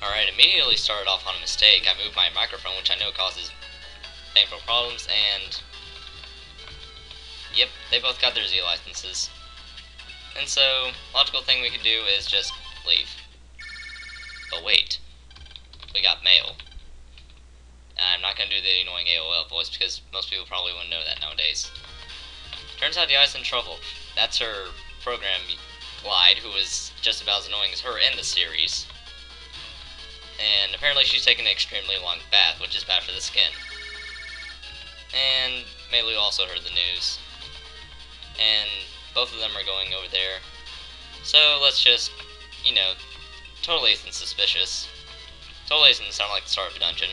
Alright, immediately started off on a mistake. I moved my microphone, which I know causes painful problems, and yep, they both got their Z licenses. And so, logical thing we could do is just leave. But wait, we got mail. I'm not going to do the annoying AOL voice because most people probably wouldn't know that nowadays. Turns out Yai's in trouble. That's her program Glide, who was just about as annoying as her in the series. And apparently she's taken an extremely long bath, which is bad for the skin. And Meilu also heard the news. And both of them are going over there. So let's just, you know, totally isn't suspicious. Totally doesn't sound like the start of a dungeon.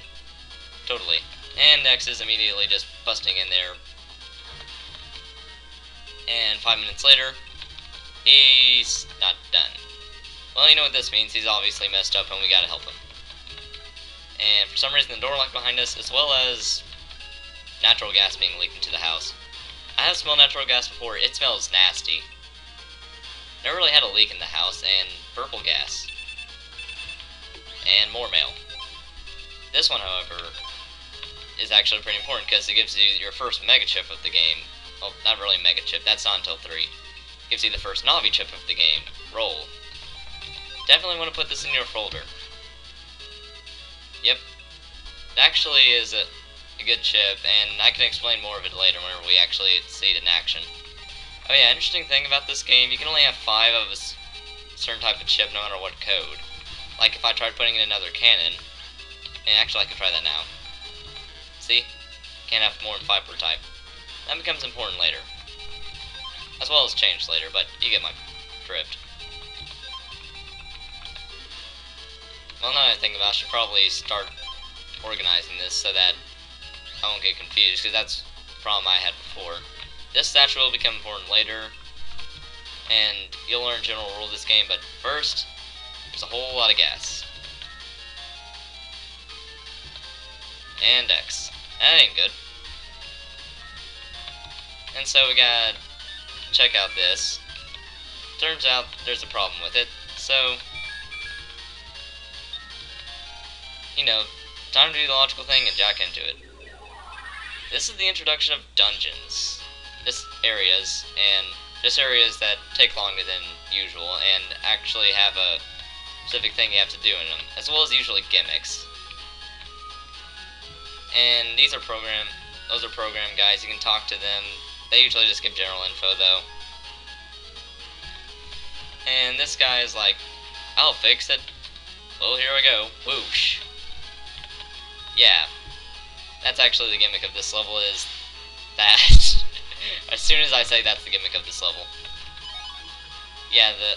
Totally. And Nex is immediately just busting in there. And 5 minutes later, he's not done. Well, you know what this means. He's obviously messed up and we gotta help him. And for some reason the door locked behind us, as well as natural gas being leaked into the house. I have smelled natural gas before. It smells nasty. Never really had a leak in the house, and purple gas. And more mail. This one, however, is actually pretty important because it gives you your first mega chip of the game. Well, not really mega chip, that's not until 3. Gives you the first Navi chip of the game. Roll. Definitely want to put this in your folder. Yep. It actually is a good chip, and I can explain more of it later whenever we actually see it in action. Oh yeah, interesting thing about this game, you can only have 5 of a certain type of chip no matter what code. Like if I tried putting in another cannon, and actually I could try that now. See? Can't have more than 5 per type. That becomes important later. As well as changed later, but you get my drift. Well, now that I think about it, I should probably start organizing this so that I won't get confused, because that's the problem I had before. This statue will become important later, and you'll learn general rule of this game, but first, there's a whole lot of gas. And X. That ain't good. And so we gotta check out this. Turns out there's a problem with it, so, you know, time to do the logical thing and jack into it. This is the introduction of dungeons. Just areas that take longer than usual and actually have a specific thing you have to do in them, as well as usually gimmicks. And those are program guys, you can talk to them. They usually just give general info though. And this guy is like, I'll fix it. Well, here we go. Whoosh. Yeah. That's actually the gimmick of this level, is that as soon as I say that's the gimmick of this level. Yeah, the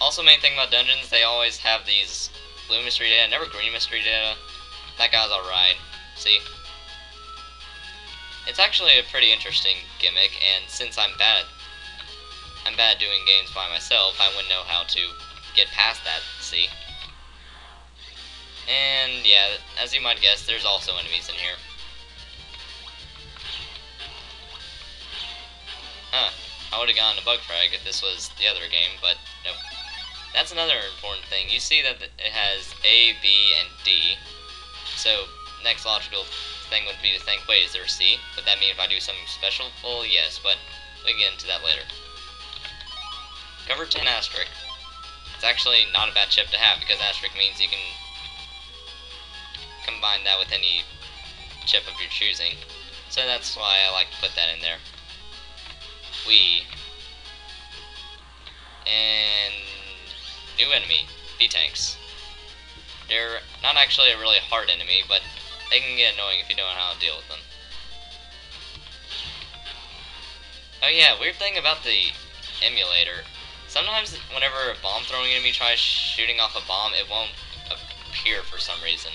also main thing about dungeons, they always have these blue mystery data, never green mystery data. That guy's alright. See? It's actually a pretty interesting gimmick, and since I'm bad at doing games by myself, I wouldn't know how to get past that, see? And yeah, as you might guess, there's also enemies in here. Huh, I would've gone to bug frag if this was the other game, but nope. That's another important thing. You see that it has A, B, and D. So, next logical thing would be to think, wait, is there a C? Would that mean if I do something special? Well, yes, but we can get into that later. Cover 10 asterisk. It's actually not a bad chip to have, because asterisk means you can combine that with any chip of your choosing. So that's why I like to put that in there. And new enemy, B-tanks. They're not actually a really hard enemy, but they can get annoying if you don't know how to deal with them. Oh yeah, weird thing about the emulator. Sometimes whenever a bomb throwing enemy tries shooting off a bomb, it won't appear for some reason.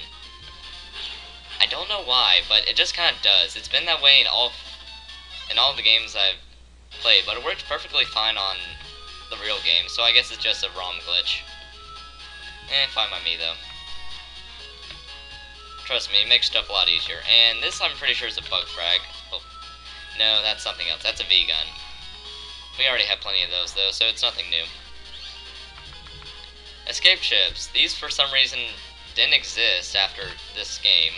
I don't know why, but it just kind of does. It's been that way in all the games I've played, but it works perfectly fine on the real game, so I guess it's just a ROM glitch. Fine by me though. Trust me, it makes stuff a lot easier. And this I'm pretty sure is a bug frag. Oh, no, that's something else. That's a V-gun. We already have plenty of those though, so it's nothing new. Escape chips. These, for some reason, didn't exist after this game.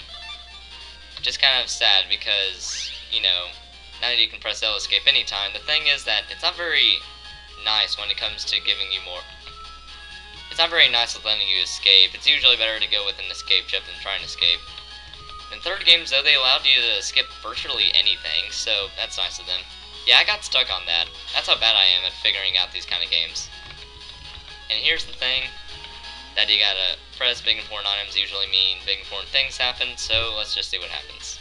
Just kind of sad because, you know, now that you can press L escape anytime, the thing is that it's not very nice when it comes to giving you more. It's not very nice with letting you escape. It's usually better to go with an escape chip than try and escape. In third games, though, they allowed you to skip virtually anything, so that's nice of them. Yeah, I got stuck on that. That's how bad I am at figuring out these kind of games. And here's the thing, that you gotta press big important items usually mean big important things happen, so let's just see what happens.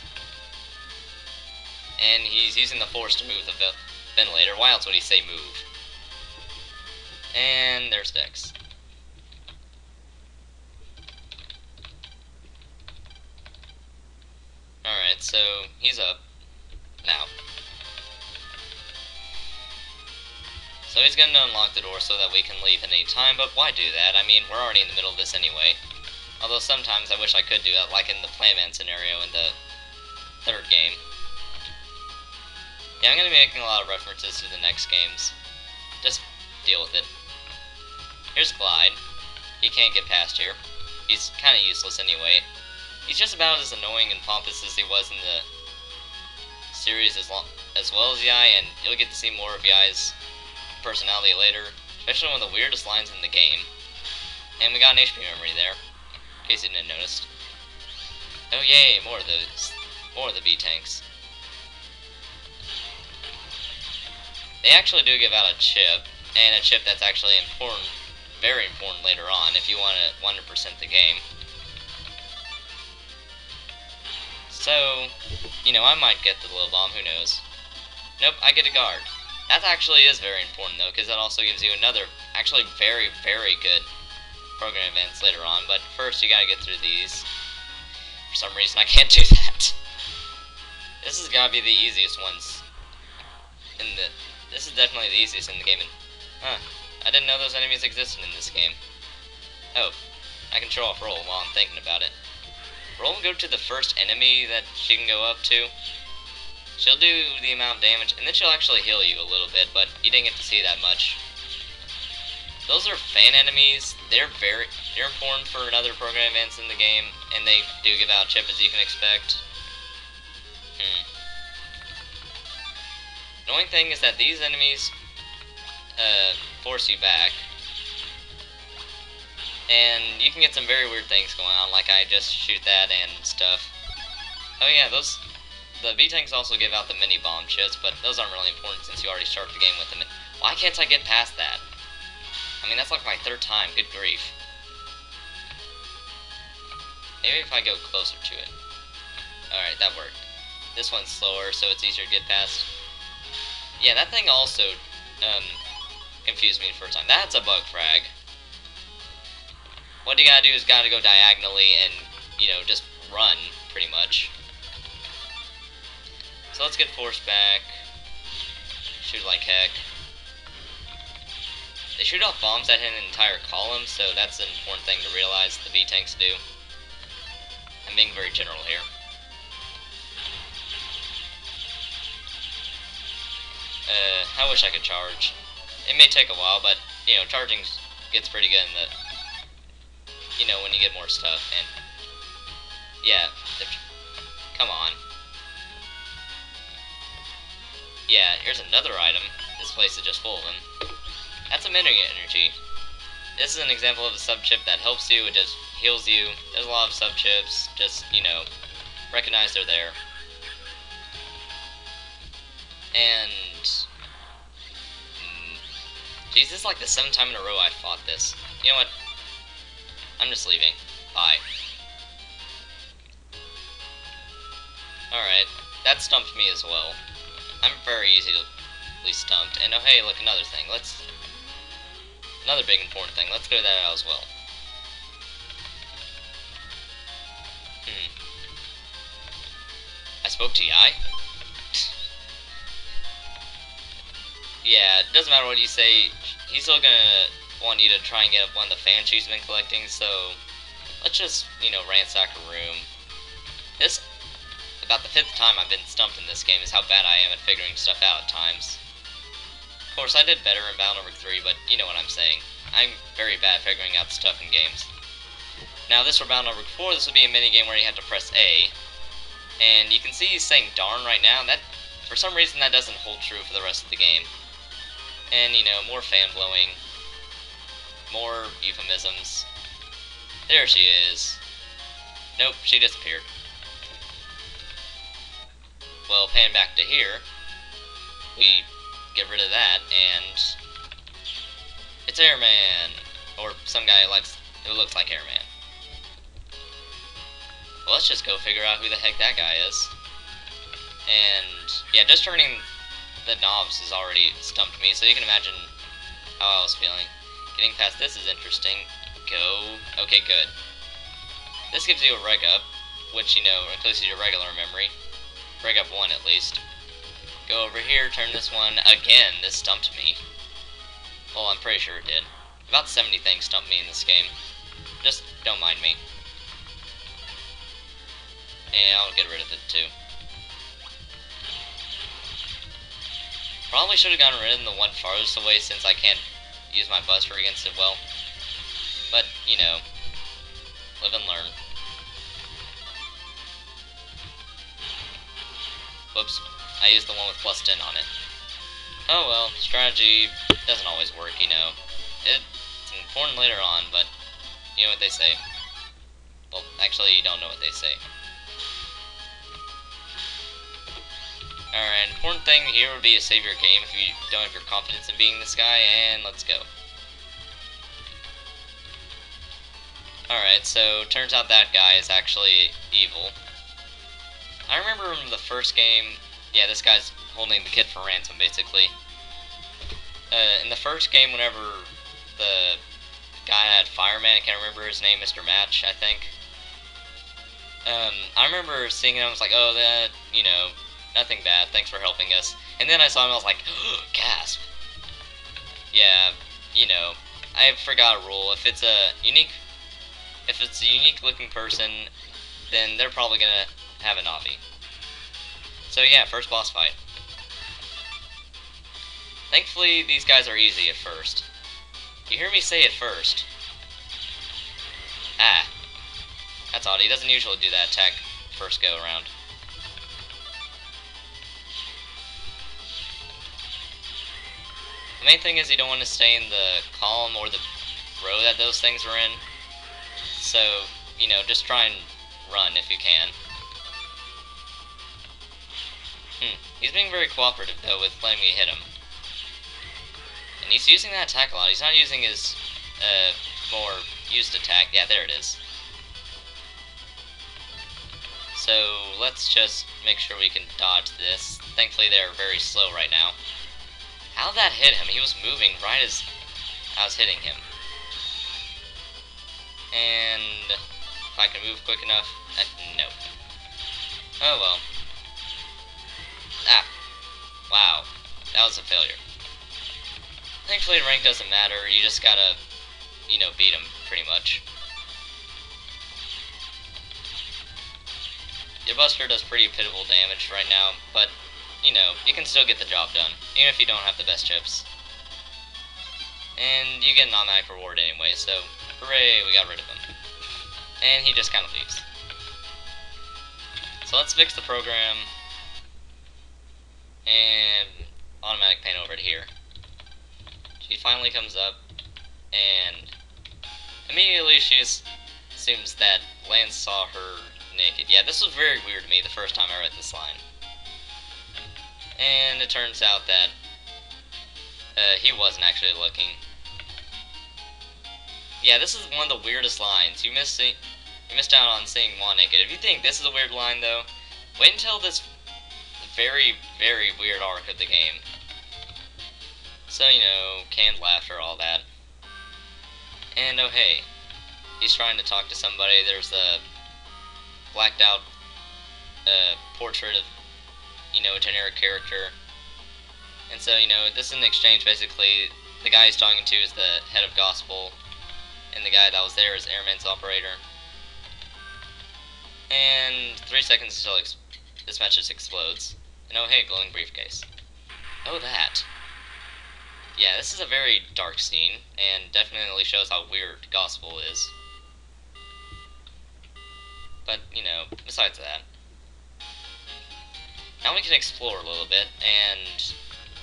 And he's using the force to move the ventilator. Why else would he say move? And there's Dex. Alright, so he's up now. So he's going to unlock the door so that we can leave at any time, but why do that? I mean, we're already in the middle of this anyway. Although sometimes I wish I could do that, like in the Playman scenario in the third game. Yeah, I'm going to be making a lot of references to the next games. Just deal with it. Here's Clyde. He can't get past here. He's kind of useless anyway. He's just about as annoying and pompous as he was in the series as well as Yai, and you'll get to see more of Yai's personality later, especially one of the weirdest lines in the game. And we got an HP memory there, in case you didn't notice. Oh yay, more of those. More of the B-tanks. They actually do give out a chip, and a chip that's actually important, very important later on, if you want to 100% the game. So, you know, I might get the little bomb, who knows. Nope, I get a guard. That actually is very important, though, because that also gives you another, actually very, very good program events later on, but first you gotta get through these. For some reason, I can't do that. This has gotta be the easiest ones. This is definitely the easiest in the game. I didn't know those enemies existed in this game. Oh, I can show off Roll while I'm thinking about it. Roll will go to the first enemy that she can go up to. She'll do the amount of damage, and then she'll actually heal you a little bit, but you didn't get to see that much. Those are fan enemies. They're important for another program events in the game, and they do give out chip as you can expect. Annoying thing is that these enemies force you back, and you can get some very weird things going on, like I just shoot that and stuff. Oh yeah, the B-tanks also give out the mini bomb chips, but those aren't really important since you already start the game with them. Why can't I get past that? I mean, that's like my third time, good grief. Maybe if I go closer to it. Alright, that worked. This one's slower, so it's easier to get past. Yeah, that thing also confused me the first time. That's a bug frag. What you gotta do is gotta go diagonally and, you know, just run, pretty much. So let's get force back. Shoot like heck. They shoot off bombs that hit an entire column, so that's an important thing to realize the B-tanks do. I'm being very general here. I wish I could charge. It may take a while, but, you know, charging gets pretty good in the, you know, when you get more stuff, and, yeah, come on. Yeah, here's another item. This place is just full of them. That's a mineral energy. This is an example of a sub-chip that helps you, it just heals you. There's a lot of sub-chips, just, you know, recognize they're there. And, geez, this is like the 7th time in a row I fought this. You know what? I'm just leaving. Bye. Alright, that stumped me as well. I'm very easily stumped. And oh hey, look, another thing. Another big important thing. Let's clear that out as well. I spoke to Yai? Yeah, it doesn't matter what you say, he's still gonna want you to try and get one of the fans she's been collecting, so let's just, you know, ransack a room. This, about the 5th time I've been stumped in this game, is how bad I am at figuring stuff out at times. Of course, I did better in Battle Over 3, but you know what I'm saying. I'm very bad figuring out stuff in games. Now this for battle number 4, this would be a mini game where you have to press A. And you can see he's saying darn right now. That, for some reason, that doesn't hold true for the rest of the game. And, you know, more fan blowing. More euphemisms. There she is. Nope, she disappeared. Well, pan back to here. We get rid of that, and it's Airman, or some guy who looks like Airman. Well, let's just go figure out who the heck that guy is. And yeah, just turning the knobs has already stumped me, so you can imagine how I was feeling. Getting past this is interesting. Go. Okay, good. This gives you a reg up, which, you know, increases your regular memory. Reg up 1 at least. Go over here, turn this one. Again, this stumped me. Well, I'm pretty sure it did. About 70 things stumped me in this game. Just don't mind me. And I'll get rid of it too. Probably should have gotten rid of the one farthest away since I can't use my buster against it well. But, you know, live and learn. Whoops, I used the one with plus 10 on it. Oh well, strategy doesn't always work, you know. It's important later on, but you know what they say. Well, actually, you don't know what they say. Alright, important thing here would be to save your game if you don't have your confidence in being this guy, and let's go. Alright, so turns out that guy is actually evil. I remember from the first game, yeah, this guy's holding the kid for ransom, basically. In the first game, whenever the guy had Fireman, I can't remember his name, Mr. Match, I think. I remember seeing him, I was like, oh, that, you know, nothing bad, thanks for helping us. And then I saw him, I was like, gasp. Yeah, you know, I forgot a rule. If it's a unique looking person, then they're probably gonna have an obby. So yeah, first boss fight. Thankfully, these guys are easy at first. You hear me say it first. Ah. That's odd, he doesn't usually do that attack first go around. The main thing is you don't want to stay in the column or the row that those things are in. So, you know, just try and run if you can. He's being very cooperative, though, with letting me hit him. And he's using that attack a lot. He's not using his, more used attack. Yeah, there it is. So, let's just make sure we can dodge this. Thankfully, they're very slow right now. How'd that hit him? He was moving right as I was hitting him. And if I can move quick enough, no. Oh well. Ah. Wow. That was a failure. Thankfully, rank doesn't matter. You just gotta, you know, beat him, pretty much. Your buster does pretty pitiful damage right now, but, you know, you can still get the job done, even if you don't have the best chips. And you get an automatic reward anyway, so hooray, we got rid of him. And he just kind of leaves. So let's fix the program. And automatic pan over to here. She finally comes up, and immediately she assumes that Lance saw her naked. Yeah, this was very weird to me the first time I read this line. And it turns out that he wasn't actually looking. Yeah, this is one of the weirdest lines. You missed out on seeing Juan naked. If you think this is a weird line, though, wait until this very, very weird arc of the game. So, you know, canned laughter, all that. And, oh hey, he's trying to talk to somebody. There's a blacked out portrait of, you know, a generic character. And so, you know, this is an exchange. Basically, the guy he's talking to is the head of gospel, and the guy that was there is Airman's operator. And 3 seconds until this message explodes. And oh hey, glowing briefcase. Oh, that. Yeah, this is a very dark scene, and definitely shows how weird Gospel is. But, you know, besides that. Now we can explore a little bit, and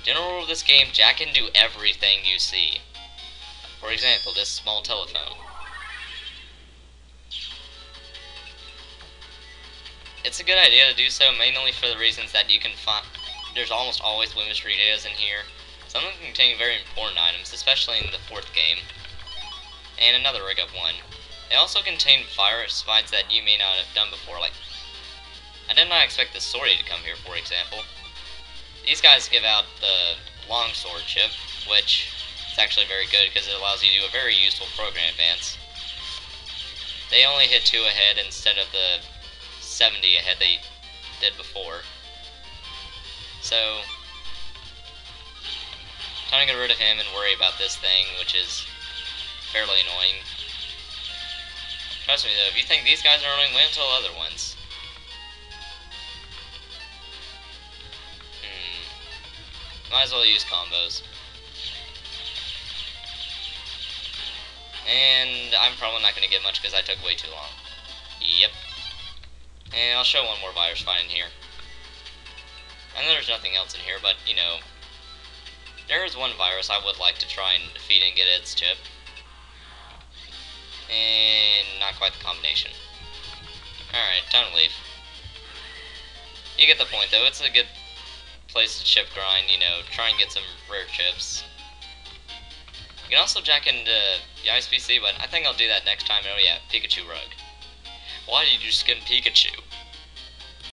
general rule of this game, Jack can do everything you see. For example, this small telephone. It's a good idea to do so, mainly for the reasons that you can find there's almost always Women's Street areas in here. Some of them contain very important items, especially in the 4th game. And another rig up one. They also contain virus fights that you may not have done before, like I did not expect the Sorry to come here, for example. These guys give out the longsword chip, which is actually very good because it allows you to do a very useful program advance. They only hit 2 ahead instead of the 70 ahead they did before. So, time to get rid of him and worry about this thing, which is fairly annoying. Trust me though, if you think these guys are annoying, wait until other ones. Might as well use combos. And I'm probably not going to get much because I took way too long. Yep. And I'll show one more virus fight in here. I know there's nothing else in here, but, you know, there is one virus I would like to try and defeat and get its chip. And not quite the combination. Alright, time to leave. You get the point, though. It's a good place to chip grind, you know, try and get some rare chips. You can also jack into the ISPC, but I think I'll do that next time. Oh yeah, Pikachu Rogue. Why did you skin Pikachu?